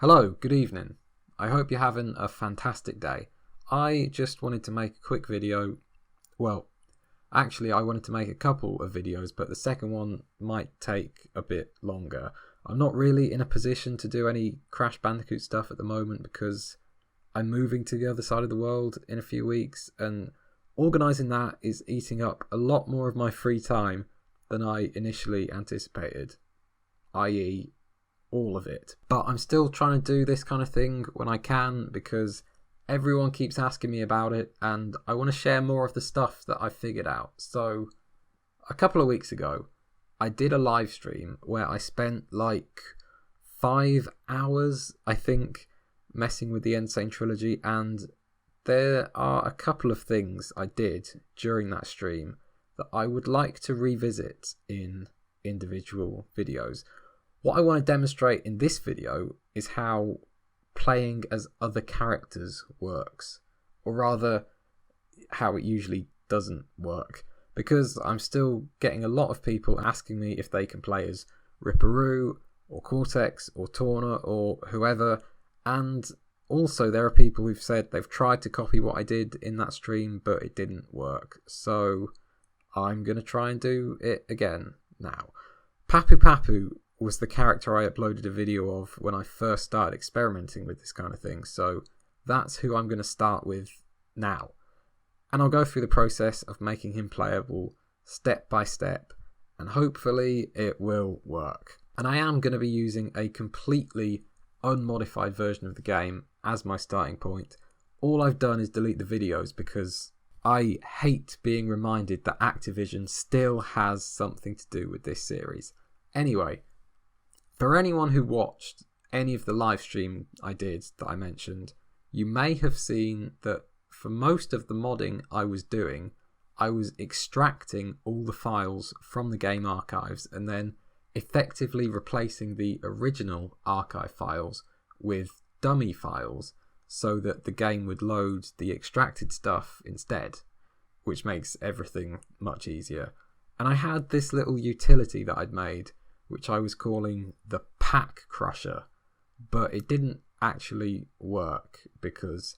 Hello, good evening. I hope you're having a fantastic day. I just wanted to make a quick video. Well, actually I wanted to make a couple of videos, but the second one might take a bit longer. I'm not really in a position to do any Crash Bandicoot stuff at the moment because I'm moving to the other side of the world in a few weeks, and organising that is eating up a lot more of my free time than I initially anticipated, i.e. all of it. But I'm still trying to do this kind of thing when I can because everyone keeps asking me about it and I want to share more of the stuff that I've figured out. So a couple of weeks ago I did a live stream where I spent like 5 hours, I think, messing with the Insane Trilogy, and there are a couple of things I did during that stream that I would like to revisit in individual videos. What I want to demonstrate in this video is how playing as other characters works, or rather how it usually doesn't work, because I'm still getting a lot of people asking me if they can play as Ripperoo or Cortex or Torna or whoever, and also there are people who've said they've tried to copy what I did in that stream but it didn't work, so I'm going to try and do it again now. Pappu was the character I uploaded a video of when I first started experimenting with this kind of thing, so that's who I'm going to start with now. And I'll go through the process of making him playable step by step, and hopefully it will work. And I am going to be using a completely unmodified version of the game as my starting point. All I've done is delete the videos because I hate being reminded that Activision still has something to do with this series. Anyway, for anyone who watched any of the live stream I did that I mentioned, you may have seen that for most of the modding I was doing, I was extracting all the files from the game archives and then effectively replacing the original archive files with dummy files so that the game would load the extracted stuff instead, which makes everything much easier. And I had this little utility that I'd made which I was calling the Pack Crusher, but it didn't actually work because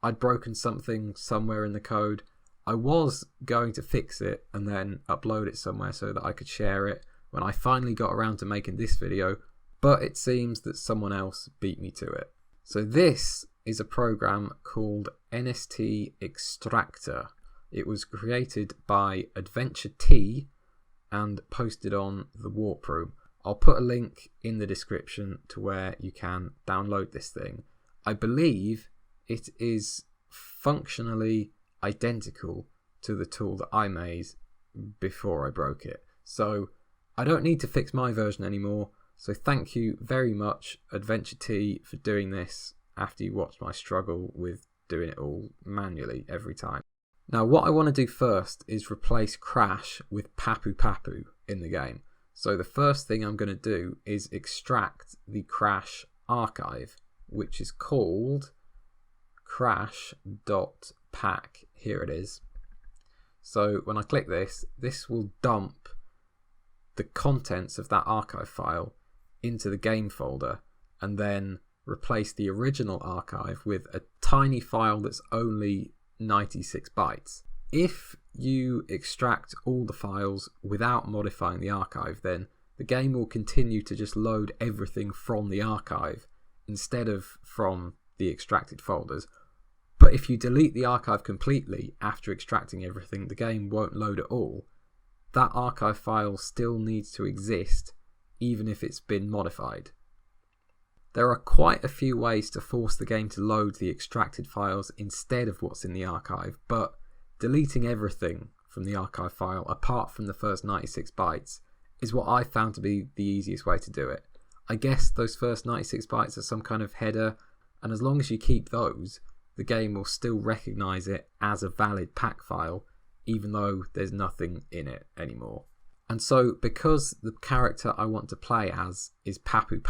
I'd broken something somewhere in the code. I was going to fix it and then upload it somewhere so that I could share it when I finally got around to making this video, but it seems that someone else beat me to it. So this is a program called NST Extractor. It was created by Adventure T and posted on the Warp Room. I'll put a link in the description to where you can download this thing. I believe it is functionally identical to the tool that I made before I broke it. So I don't need to fix my version anymore. So thank you very much, Adventure T, for doing this after you watched my struggle with doing it all manually every time. Now what I want to do first is replace Crash with Pappu in the game. So the first thing I'm going to do is extract the Crash archive, which is called crash.pack. Here it is. So when I click this, this will dump the contents of that archive file into the game folder and then replace the original archive with a tiny file that's only 96 bytes. If you extract all the files without modifying the archive, then the game will continue to just load everything from the archive instead of from the extracted folders. But if you delete the archive completely after extracting everything, the game won't load at all. That archive file still needs to exist even if it's been modified. There are quite a few ways to force the game to load the extracted files instead of what's in the archive, but deleting everything from the archive file apart from the first 96 bytes is what I found to be the easiest way to do it. I guess those first 96 bytes are some kind of header, and as long as you keep those, the game will still recognise it as a valid pack file even though there's nothing in it anymore. And so because the character I want to play as is Pappu,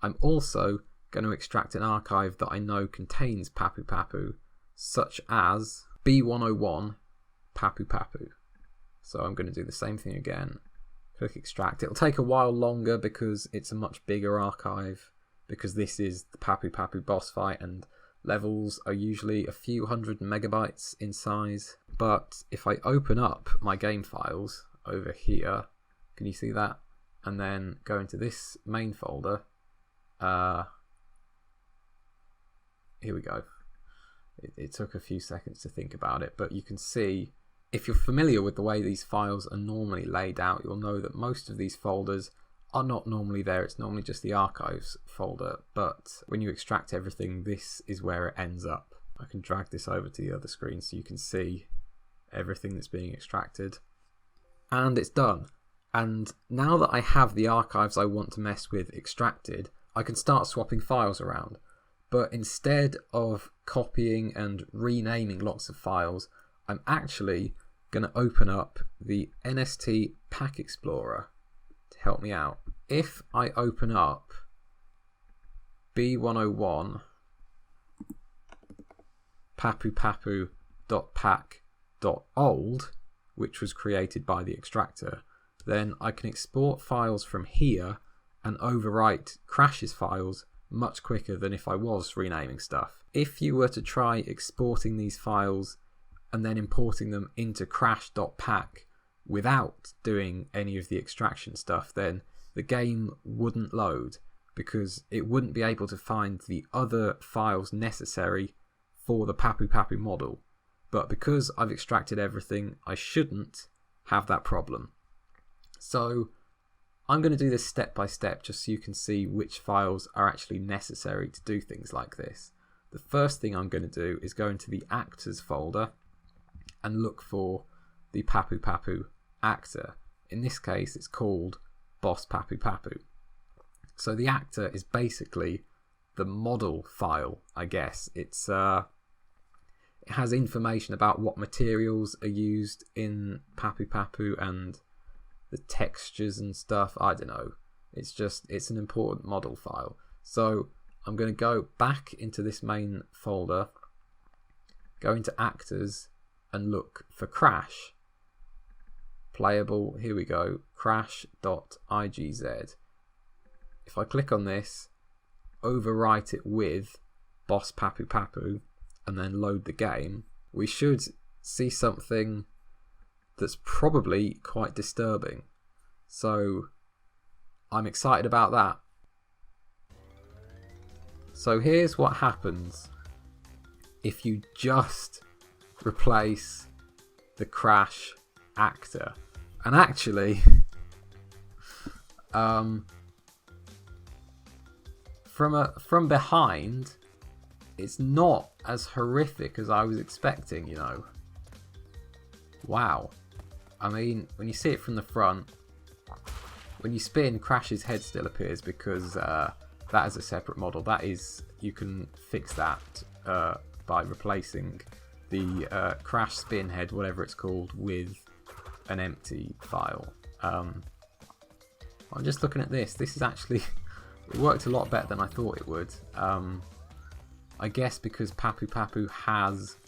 I'm also going to extract an archive that I know contains Pappu, such as B101 Pappu. So I'm going to do the same thing again. Click extract. It'll take a while longer because it's a much bigger archive because this is the Pappu Pappu boss fight and levels are usually a few hundred megabytes in size. But if I open up my game files over here, can you see that? And then go into this main folder. Here we go. It took a few seconds to think about it, but you can see, if you're familiar with the way these files are normally laid out, you'll know that most of these folders are not normally there. It's normally just the archives folder, but when you extract everything, this is where it ends up. I can drag this over to the other screen so you can see everything that's being extracted. And it's done. And now that I have the archives I want to mess with extracted, I can start swapping files around. But instead of copying and renaming lots of files, I'm actually going to open up the NST Pack Explorer to help me out. If I open up B101 pappu.pack.old, which was created by the extractor, then I can export files from here and overwrite Crash's files much quicker than if I was renaming stuff. If you were to try exporting these files and then importing them into crash.pack without doing any of the extraction stuff, then the game wouldn't load because it wouldn't be able to find the other files necessary for the Pappu Pappu model. But because I've extracted everything, I shouldn't have that problem. So I'm going to do this step by step just so you can see which files are actually necessary to do things like this. The first thing I'm going to do is go into the actors folder and look for the Pappu Pappu actor. In this case, it's called Boss Pappu Pappu. So the actor is basically the model file, I guess. It has information about what materials are used in Pappu Pappu and the textures and stuff. I don't know. It's an important model file. So I'm going to go back into this main folder, go into actors and look for Crash. Playable, here we go, crash.igz. If I click on this, overwrite it with Boss Pappu Pappu and then load the game, we should see something that's probably quite disturbing. So I'm excited about that. So here's what happens if you just replace the Crash actor. And actually, from behind, it's not as horrific as I was expecting, you know. Wow. I mean, when you see it from the front, when you spin, Crash's head still appears because that is a separate model. That is, you can fix that by replacing the Crash spin head, whatever it's called, with an empty file. I'm just looking at this. This is actually, it worked a lot better than I thought it would. I guess because Pappu Pappu has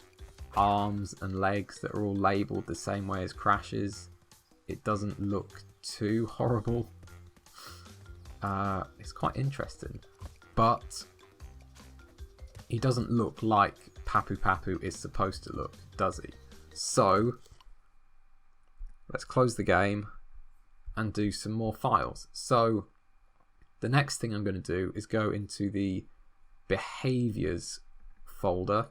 arms and legs that are all labelled the same way as Crash's, it doesn't look too horrible. It's quite interesting, but he doesn't look like Pappu Pappu is supposed to look, does he? So let's close the game and do some more files. So the next thing I'm going to do is go into the behaviors folder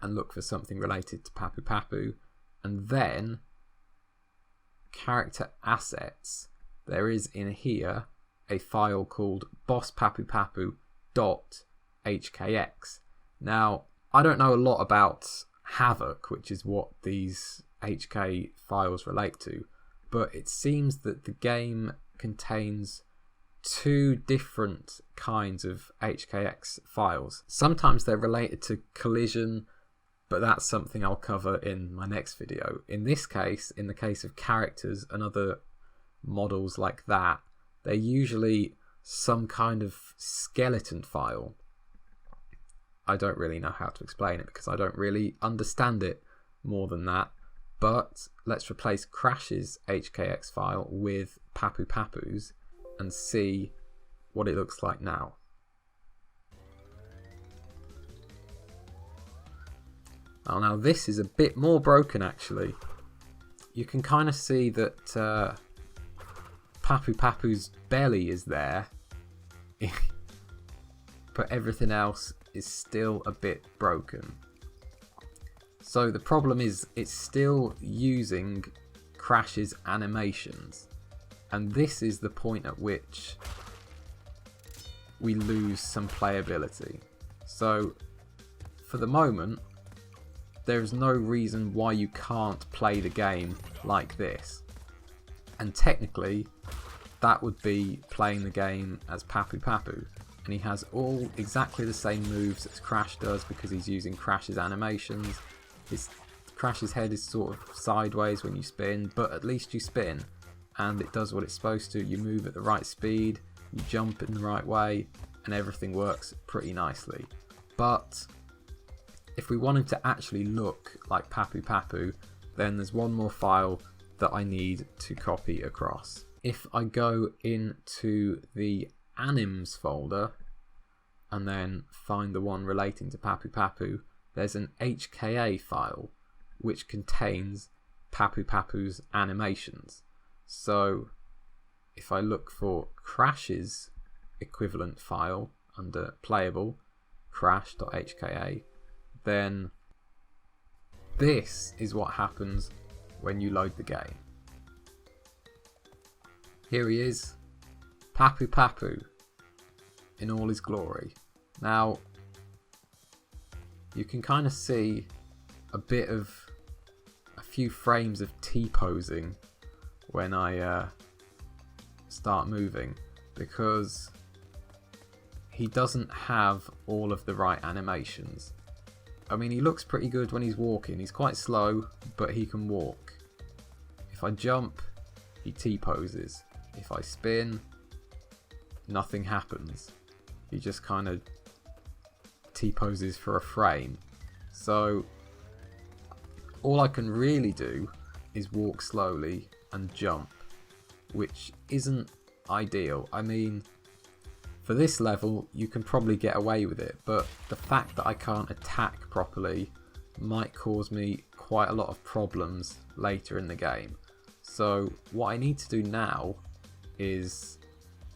and look for something related to Pappu Pappu, and then character assets. There is in here a file called bosspappuPappu.hkx. Now, I don't know a lot about Havoc, which is what these HK files relate to, but it seems that the game contains two different kinds of HKX files. Sometimes they're related to collision, but that's something I'll cover in my next video. In this case, in the case of characters and other models like that, they're usually some kind of skeleton file. I don't really know how to explain it because I don't really understand it more than that. But let's replace Crash's HKX file with Pappu Pappu's and see what it looks like now. Oh, now this is a bit more broken actually. You can kind of see that Pappu's belly is there, but everything else is still a bit broken. So the problem is it's still using Crash's animations, and this is the point at which we lose some playability. So for the moment, there's no reason why you can't play the game like this. And technically, that would be playing the game as Pappu. And he has all exactly the same moves as Crash does because he's using Crash's animations. Crash's head is sort of sideways when you spin, but at least you spin. And it does what it's supposed to. You move at the right speed, you jump in the right way, and everything works pretty nicely. But if we want him to actually look like Pappu, then there's one more file that I need to copy across. If I go into the anims folder and then find the one relating to Pappu, there's an HKA file which contains Pappu's animations. So if I look for Crash's equivalent file under playable, crash.hka, then this is what happens when you load the game. Here he is, Pappu in all his glory. Now you can kind of see a few frames of T-posing when I start moving, because he doesn't have all of the right animations. I mean, he looks pretty good when he's walking. He's quite slow, but he can walk. If I jump, he T-poses. If I spin, nothing happens. He just kind of T-poses for a frame. So all I can really do is walk slowly and jump, which isn't ideal. I mean, for this level you can probably get away with it, but the fact that I can't attack properly might cause me quite a lot of problems later in the game. So what I need to do now is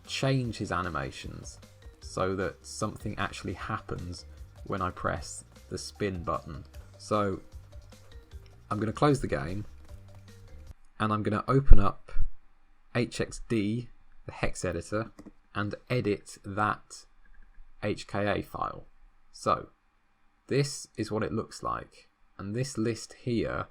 change his animations so that something actually happens when I press the spin button. So I'm going to close the game and I'm going to open up HXD, the hex editor, and edit that HKA file. So this is what it looks like, and this list here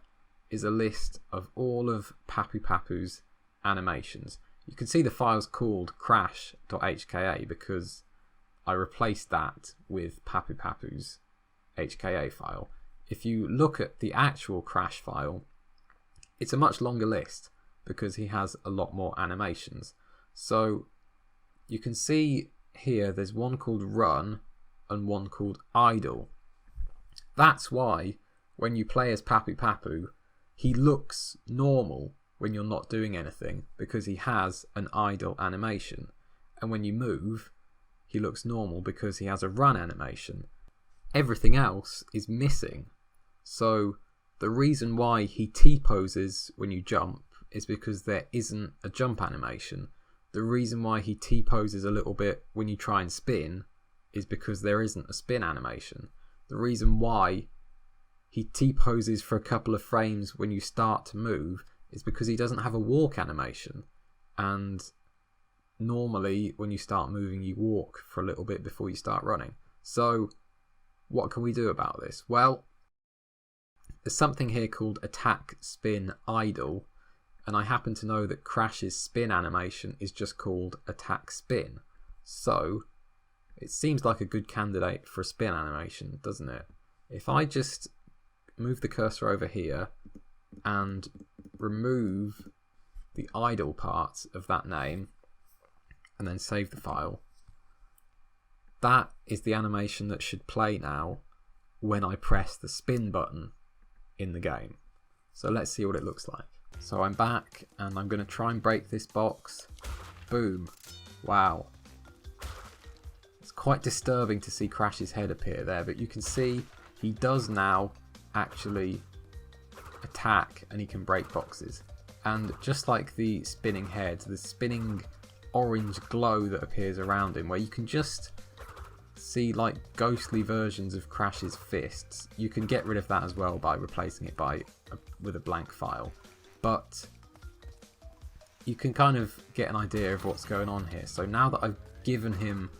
is a list of all of Pappu's animations. You can see the file's called crash.hka because I replaced that with Pappu's HKA file. If you look at the actual Crash file, it's a much longer list because he has a lot more animations. So you can see here there's one called Run and one called Idle. That's why when you play as Pappu, he looks normal when you're not doing anything, because he has an idle animation. And when you move, he looks normal because he has a run animation. Everything else is missing. So the reason why he T-poses when you jump is because there isn't a jump animation. The reason why he T-poses a little bit when you try and spin is because there isn't a spin animation. The reason why he T-poses for a couple of frames when you start to move is because he doesn't have a walk animation. And normally when you start moving you walk for a little bit before you start running. So what can we do about this? Well, there's something here called attack, spin, idle, and I happen to know that Crash's spin animation is just called attack, spin. So it seems like a good candidate for a spin animation, doesn't it? If I just move the cursor over here and remove the idle part of that name and then save the file, that is the animation that should play now when I press the spin button in the game. So let's see what it looks like. So I'm back and I'm going to try and break this box. Boom. Wow. It's quite disturbing to see Crash's head appear there, but you can see he does now actually attack and he can break boxes. And just like the spinning head, the spinning orange glow that appears around him, where you can just see like ghostly versions of Crash's fists, you can get rid of that as well by replacing it with a blank file. But you can kind of get an idea of what's going on here. So now that I've given him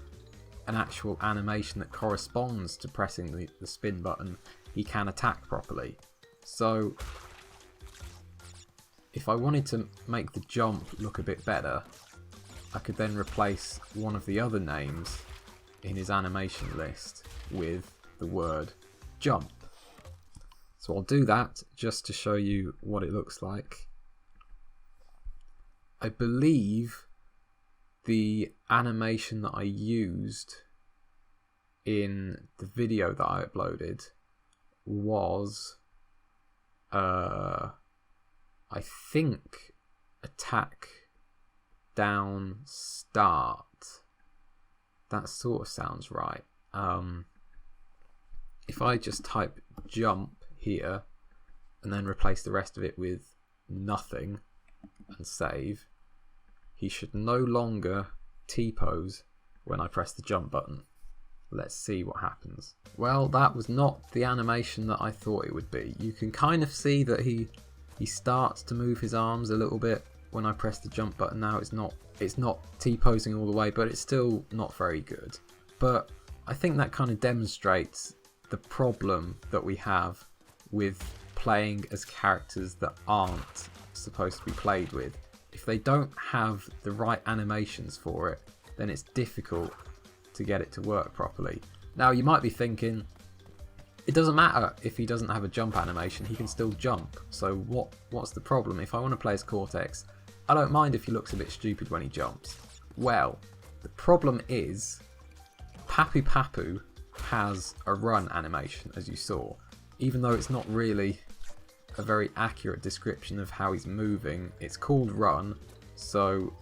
an actual animation that corresponds to pressing the spin button, he can attack properly. So if I wanted to make the jump look a bit better, I could then replace one of the other names in his animation list with the word jump. So I'll do that just to show you what it looks like. I believe the animation that I used in the video that I uploaded was, I think, attack down start. That sort of sounds right. If I just type jump here and then replace the rest of it with nothing and save, he should no longer T-pose when I press the jump button. Let's see what happens. Well, that was not the animation that I thought it would be. You can kind of see that he starts to move his arms a little bit when I press the jump button. Now it's not T-posing all the way, but it's still not very good. But I think that kind of demonstrates the problem that we have with playing as characters that aren't supposed to be played with. If they don't have the right animations for it, then it's difficult to get it to work properly. Now you might be thinking, it doesn't matter if he doesn't have a jump animation, he can still jump. So what's the problem? If I want to play as Cortex, I don't mind if he looks a bit stupid when he jumps. Well, the problem is Pappu has a run animation, as you saw, even though it's not really a very accurate description of how he's moving. It's called run, so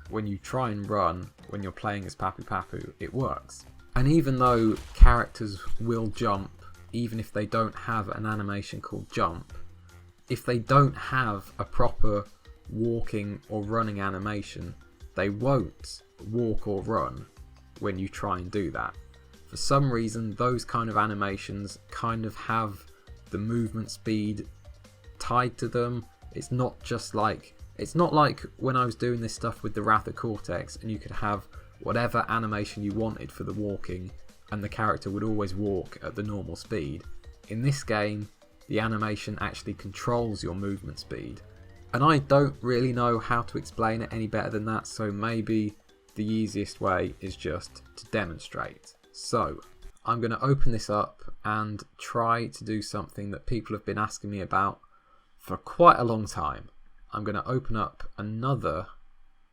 when you try and run when you're playing as Pappu, it works. And even though characters will jump, even if they don't have an animation called jump, if they don't have a proper walking or running animation, they won't walk or run when you try and do that. For some reason, those kind of animations kind of have the movement speed tied to them. It's not like when I was doing this stuff with the Wrath of Cortex and you could have whatever animation you wanted for the walking and the character would always walk at the normal speed. In this game, the animation actually controls your movement speed. And I don't really know how to explain it any better than that, so maybe the easiest way is just to demonstrate. So I'm going to open this up and try to do something that people have been asking me about for quite a long time. I'm going to open up another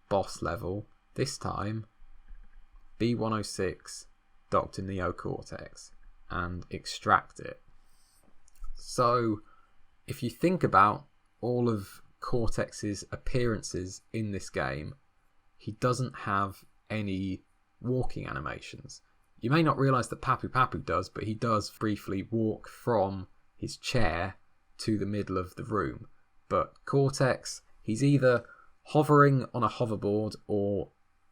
boss level, this time B106 Dr. Neo Cortex, and extract it. So if you think about all of Cortex's appearances in this game, he doesn't have any walking animations. You may not realise that Pappu does, but he does briefly walk from his chair to the middle of the room. But Cortex, he's either hovering on a hoverboard or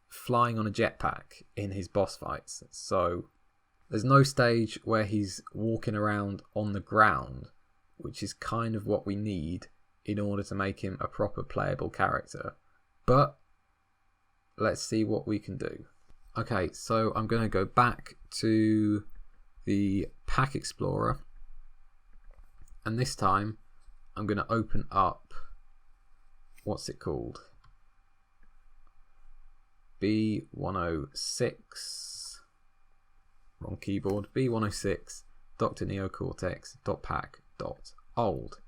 flying on a jetpack in his boss fights. So there's no stage where he's walking around on the ground, which is kind of what we need in order to make him a proper playable character. But let's see what we can do. Okay, so I'm going to go back to the Pack Explorer, and this time I'm going to open up, what's it called? B106, wrong keyboard, B106 Dr. Neo Cortex.pack.old.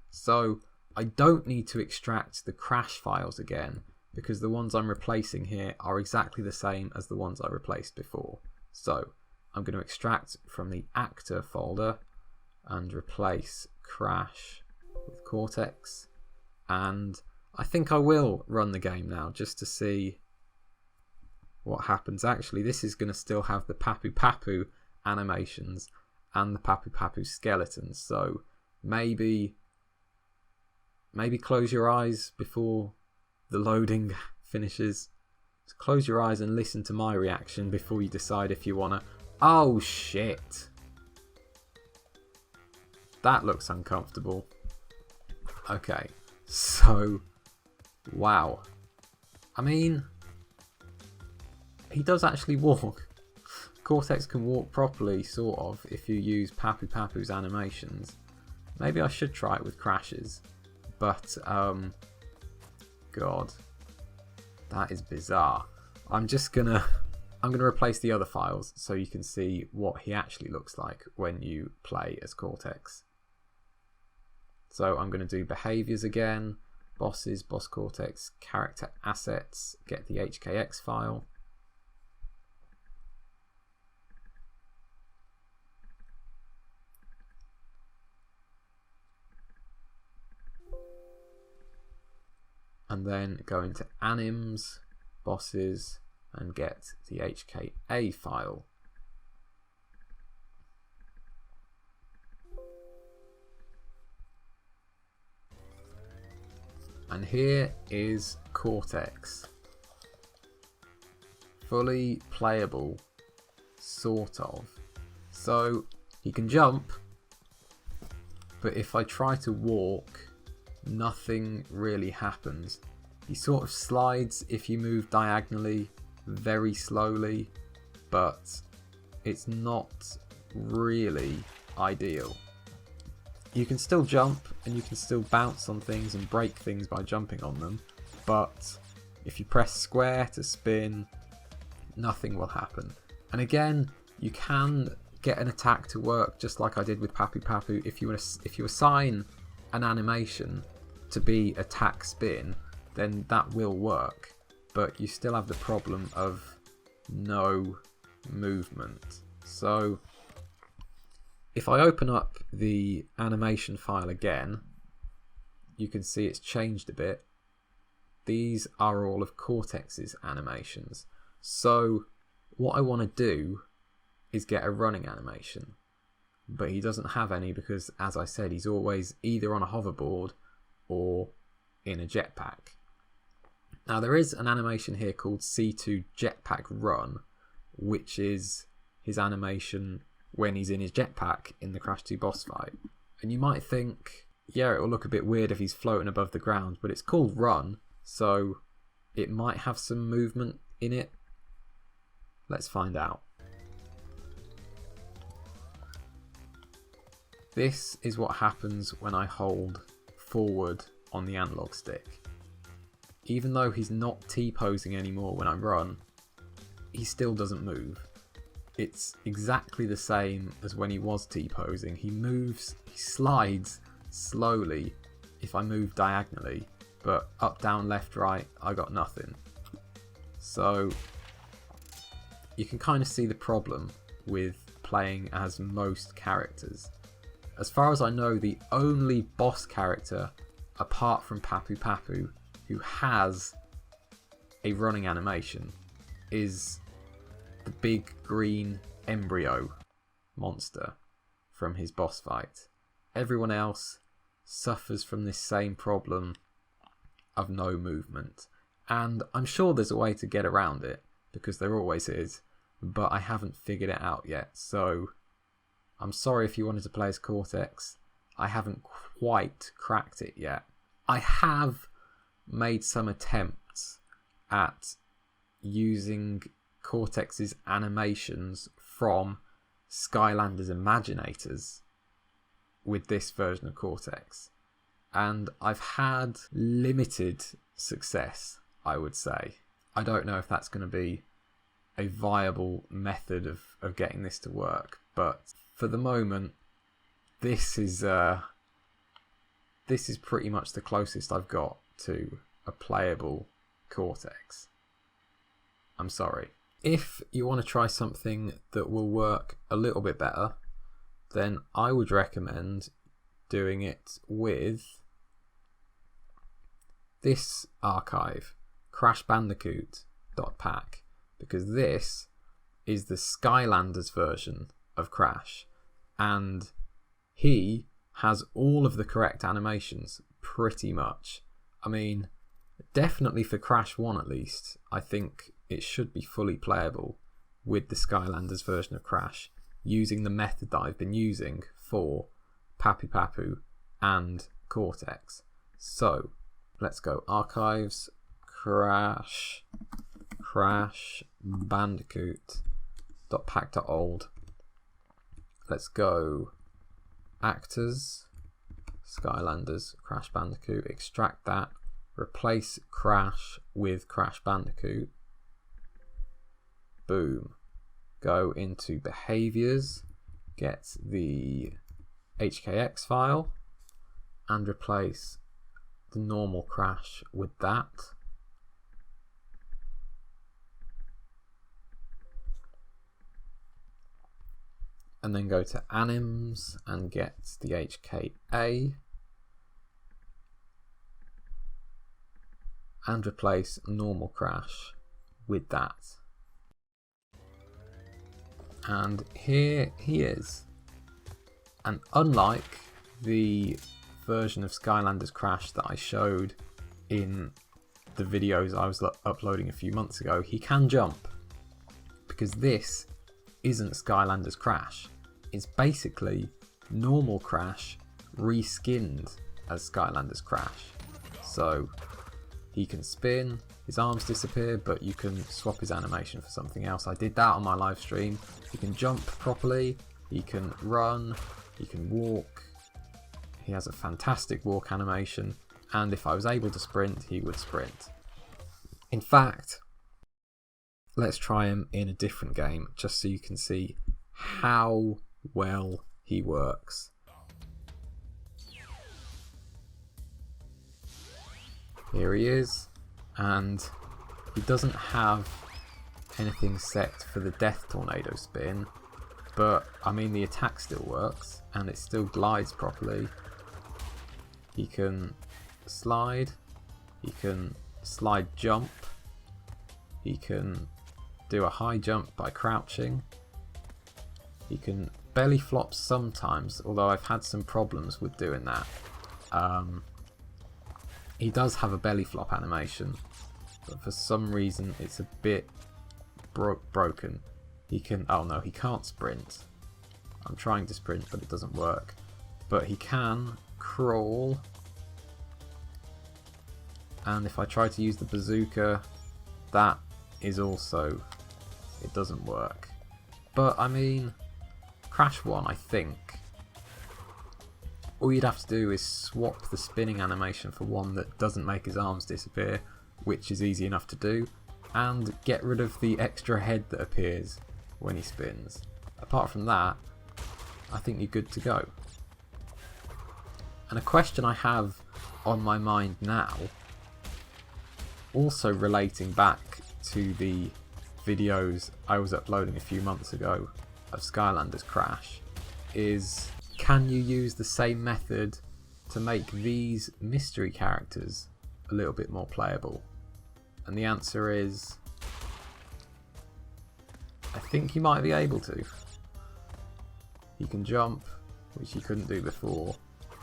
So I don't need to extract the crash files again, because the ones I'm replacing here are exactly the same as the ones I replaced before. So I'm going to extract from the actor folder and replace crash with Cortex. And I think I will run the game now just to see what happens. Actually, this is going to still have the Pappu animations and the Pappu skeletons. So maybe close your eyes before the loading finishes. So close your eyes and listen to my reaction before you decide if you wanna. Oh shit! That looks uncomfortable. Okay, so wow. I mean, he does actually walk. Cortex can walk properly, sort of, if you use Pappu's animations. Maybe I should try it with crashes, but God, that is bizarre. I'm gonna replace the other files so you can see what he actually looks like when you play as Cortex. So I'm going to do behaviors again, bosses, boss Cortex, character assets, get the HKX file. And then go into anims, bosses, and get the HKA file. And here is Cortex. Fully playable, sort of. So he can jump, but if I try to walk, nothing really happens. He sort of slides if you move diagonally very slowly, but it's not really ideal. You can still jump and you can still bounce on things and break things by jumping on them, but if you press square to spin, nothing will happen. And again, you can get an attack to work just like I did with Pappu. If you assign an animation to be attack spin, then that will work, but you still have the problem of no movement. So if I open up the animation file again, you can see it's changed a bit. These are all of Cortex's animations. So what I want to do is get a running animation, but he doesn't have any because, as I said, he's always either on a hoverboard or in a jetpack. Now there is an animation here called C2 Jetpack Run, which is his animation when he's in his jetpack in the Crash 2 boss fight. And you might think, yeah, it will look a bit weird if he's floating above the ground, but it's called Run, so it might have some movement in it. Let's find out. This is what happens when I hold forward on the analog stick. Even though he's not T-posing anymore when I run, he still doesn't move. It's exactly the same as when he was T-posing. He slides slowly if I move diagonally, but up, down, left, right, I got nothing. So you can kind of see the problem with playing as most characters. As far as I know, the only boss character apart from Pappu who has a running animation is the big green embryo monster from his boss fight. Everyone else suffers from this same problem of no movement, and I'm sure there's a way to get around it because there always is, but I haven't figured it out yet. So I'm sorry if you wanted to play as Cortex. I haven't quite cracked it yet. I have made some attempts at using Cortex's animations from Skylanders Imaginators with this version of Cortex, and I've had limited success, I would say. I don't know if that's going to be a viable method of getting this to work, but for the moment, this is pretty much the closest I've got to a playable Cortex. I'm sorry. If you want to try something that will work a little bit better, then I would recommend doing it with this archive, crashbandicoot.pack, because this is the Skylanders version of Crash, and he has all of the correct animations, pretty much. I mean, definitely for Crash 1 at least, I think it should be fully playable with the Skylanders version of Crash, using the method that I've been using for Pappu and Cortex. So, let's go Archives, Crash Bandicoot.pack.old. Let's go Actors, Skylanders, Crash Bandicoot, extract that, replace Crash with Crash Bandicoot. Boom. Go into Behaviors, get the HKX file, and replace the normal Crash with that. And then go to Anims and get the HKA and replace normal Crash with that. And here he is. And unlike the version of Skylanders Crash that I showed in the videos I was uploading a few months ago, he can jump, because this isn't Skylanders Crash. It's basically normal Crash reskinned as Skylanders Crash. So he can spin, his arms disappear, but you can swap his animation for something else. I did that on my live stream. He can jump properly, he can run, he can walk. He has a fantastic walk animation, and if I was able to sprint, he would sprint. In fact, let's try him in a different game, just so you can see how well he works. Here he is, and he doesn't have anything set for the Death Tornado spin, but I mean the attack still works and it still glides properly. He can slide jump, he can do a high jump by crouching, he can belly flop sometimes, although I've had some problems with doing that. He does have a belly flop animation, but for some reason it's a bit broken. He can, oh no, he can't sprint. I'm trying to sprint but it doesn't work. But he can crawl, and if I try to use the bazooka, that is also, it doesn't work. But I mean, Crash 1, I think, all you'd have to do is swap the spinning animation for one that doesn't make his arms disappear, which is easy enough to do, and get rid of the extra head that appears when he spins. Apart from that, I think you're good to go. And a question I have on my mind now, also relating back to the videos I was uploading a few months ago of Skylanders Crash, is can you use the same method to make these mystery characters a little bit more playable? And the answer is, I think you might be able to. He can jump, which he couldn't do before.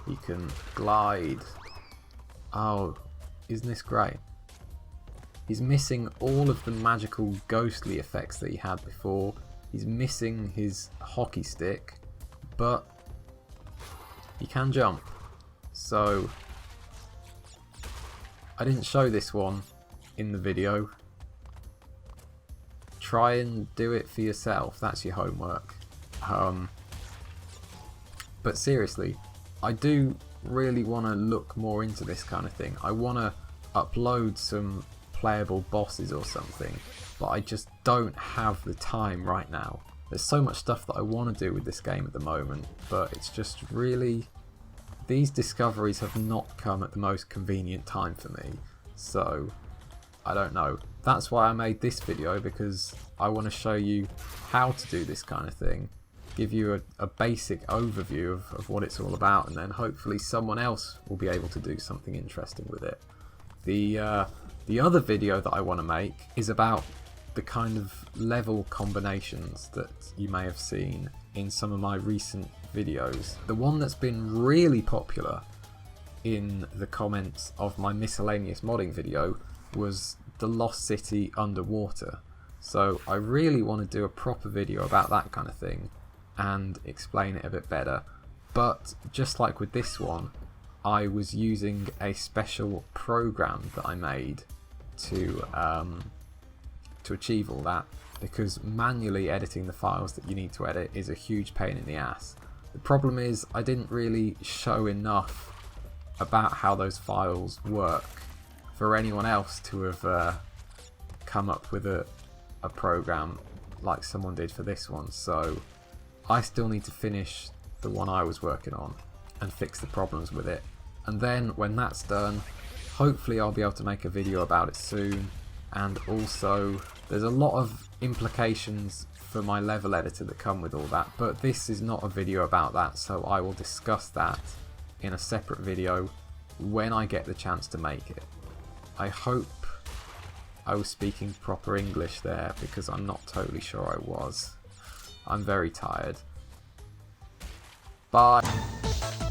He can glide. Oh, isn't this great? He's missing all of the magical ghostly effects that he had before. He's missing his hockey stick, but he can jump. So I didn't show this one in the video. Try and do it for yourself. That's your homework. But seriously, I do really want to look more into this kind of thing. I want to upload some playable bosses or something, but I just don't have the time right now. There's so much stuff that I want to do with this game at the moment, but it's just really, these discoveries have not come at the most convenient time for me. So I don't know. That's why I made this video, because I want to show you how to do this kind of thing, give you a basic overview of what it's all about, and then hopefully someone else will be able to do something interesting with it. The other video that I want to make is about the kind of level combinations that you may have seen in some of my recent videos. The one that's been really popular in the comments of my miscellaneous modding video was the Lost City underwater. So I really want to do a proper video about that kind of thing and explain it a bit better. But just like with this one, I was using a special program that I made to achieve all that, because manually editing the files that you need to edit is a huge pain in the ass. The problem is I didn't really show enough about how those files work for anyone else to have come up with a program like someone did for this one, so I still need to finish the one I was working on and fix the problems with it. And then when that's done, hopefully I'll be able to make a video about it soon. And also there's a lot of implications for my level editor that come with all that, but this is not a video about that, so I will discuss that in a separate video when I get the chance to make it. I hope I was speaking proper English there, because I'm not totally sure I was. I'm very tired. Bye.